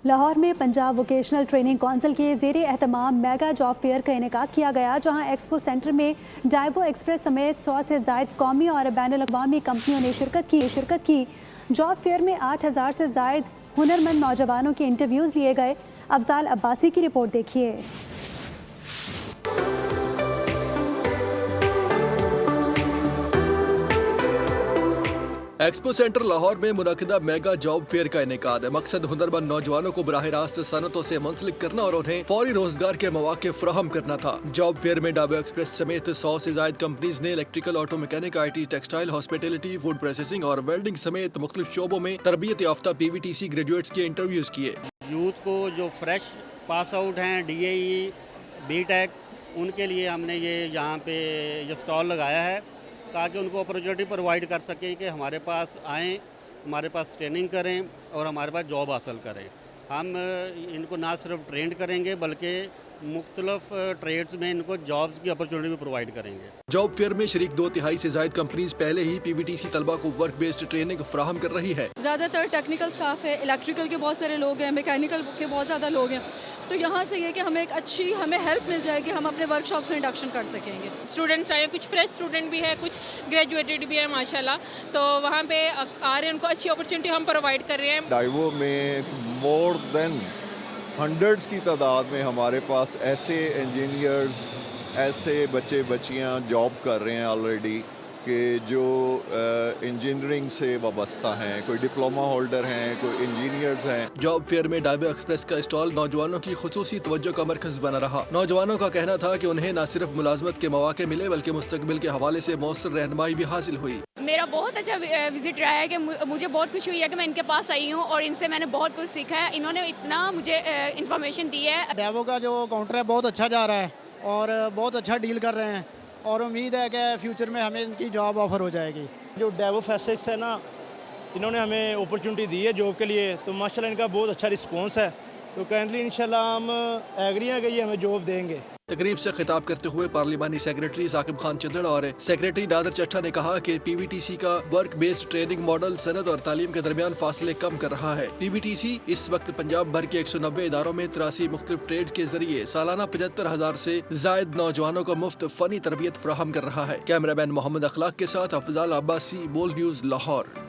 لاہور میں Punjab vocational training council کے زیر اہتمام میگا جاب فیئر کا انعقاد کیا گیا، جہاں ایکسپو سینٹر میں ڈائیو ایکسپریس سمیت 100 سے زائد قومی اور بین الاقوامی کمپنیوں نے شرکت کی۔ جاب فیئر میں 8000 سے زائد ہنرمند نوجوانوں کے انٹرویوز لیے گئے۔ افضال عباسی کی رپورٹ دیکھیے۔ ایکسپو سینٹر لاہور میں منعقدہ میگا جاب فیئر کا انعقاد ہے۔ مقصد ہنرمند نوجوانوں کو براہ راست صنعتوں سے منسلک کرنا اور انہیں فوری روزگار کے مواقع فراہم کرنا تھا۔ جاب فیئر میں ڈائیو ایکسپریس سمیت 100 سے زائد کمپنیز نے electrical, auto mechanic, I T, textile, hospitality, food processing اور ویلڈنگ سمیت مختلف شعبوں میں تربیت یافتہ PVTC گریجویٹس کے انٹرویوز کیے۔ یوتھ کو جو فریش پاس آؤٹ ہیں DAE بی ٹیک، ان کے لیے ہم نے یہاں پہ یہ اسٹال لگایا ہے تاکہ ان کو اپرچونیٹی پرووائڈ کر سکیں کہ ہمارے پاس آئیں، ہمارے پاس ٹریننگ کریں اور ہمارے پاس جاب حاصل کریں۔ ہم ان کو نہ صرف ٹرینڈ کریں گے بلکہ مختلف ٹریڈز میں ان کو جابز کی اپرچونیٹی بھی پرووائڈ کریں گے۔ جاب فیئر میں شریک 2/3 سے زائد کمپنیز پہلے ہی PVTC طلبہ کو ورک بیسڈ ٹریننگ فراہم کر رہی ہے۔ زیادہ تر ٹیکنیکل سٹاف ہے، الیکٹریکل کے بہت سارے لوگ ہیں، میکینیکل کے بہت زیادہ لوگ ہیں، تو یہاں سے یہ کہ ہمیں ایک اچھی ہیلپ مل جائے گی، ہم اپنے ورک شاپ سے انڈکشن کر سکیں گے۔ اسٹوڈنٹس آئے، کچھ فریش اسٹوڈنٹ بھی ہے، کچھ گریجویٹڈ بھی ہے ماشاءاللہ، تو وہاں پہ آ رہے ہیں، ان کو اچھی اپرچونیٹی ہم پرووائڈ کر رہے ہیں۔ ڈائیو میں مور دین ہنڈریڈز کی تعداد میں ہمارے پاس ایسے انجینئرز، ایسے بچے بچیاں جاب کر رہے ہیں آلریڈی کہ جو انجینئرنگ سے وابستہ ہیں، کوئی ڈپلومہ ہولڈر ہیں، کوئی انجینئرز ہیں۔ جاب فیئر میں ڈائیو ایکسپریس کا اسٹال نوجوانوں کی خصوصی توجہ کا مرکز بنا رہا۔ نوجوانوں کا کہنا تھا کہ انہیں نہ صرف ملازمت کے مواقع ملے بلکہ مستقبل کے حوالے سے مؤثر رہنمائی بھی حاصل ہوئی۔ میرا بہت اچھا وزٹ رہا ہے کہ مجھے بہت خوشی ہوئی ہے کہ میں ان کے پاس آئی ہوں اور ان سے میں نے بہت کچھ سیکھا ہے۔ انہوں نے اتنا مجھے انفارمیشن دی ہے۔ ڈائیو کا جو کاؤنٹر ہے بہت اچھا جا رہا ہے اور بہت اچھا ڈیل کر رہے ہیں اور امید ہے کہ فیوچر میں ہمیں ان کی جاب آفر ہو جائے گی۔ جو ڈائیو فیسٹکس ہے نا، انہوں نے ہمیں اپرچونٹی دی ہے جاب کے لیے، تو ماشاءاللہ ان کا بہت اچھا رسپانس ہے، تو کائنڈلی انشاءاللہ ہم ایگری ہیں کہ یہ ہمیں جاب دیں گے۔ تقریب سے خطاب کرتے ہوئے پارلیمانی سیکریٹری ثاقب خان چدڑ اور سیکریٹری نادر چٹھا نے کہا کہ PVTC کا ورک بیسڈ ٹریننگ ماڈل صنعت اور تعلیم کے درمیان فاصلے کم کر رہا ہے۔ PVTC اس وقت پنجاب بھر کے 190 اداروں میں 83 مختلف ٹریڈز کے ذریعے سالانہ 75,000 سے زائد نوجوانوں کو مفت فنی تربیت فراہم کر رہا ہے۔ کیمرہ مین محمد اخلاق کے ساتھ افضال عباسی، بول نیوز، لاہور۔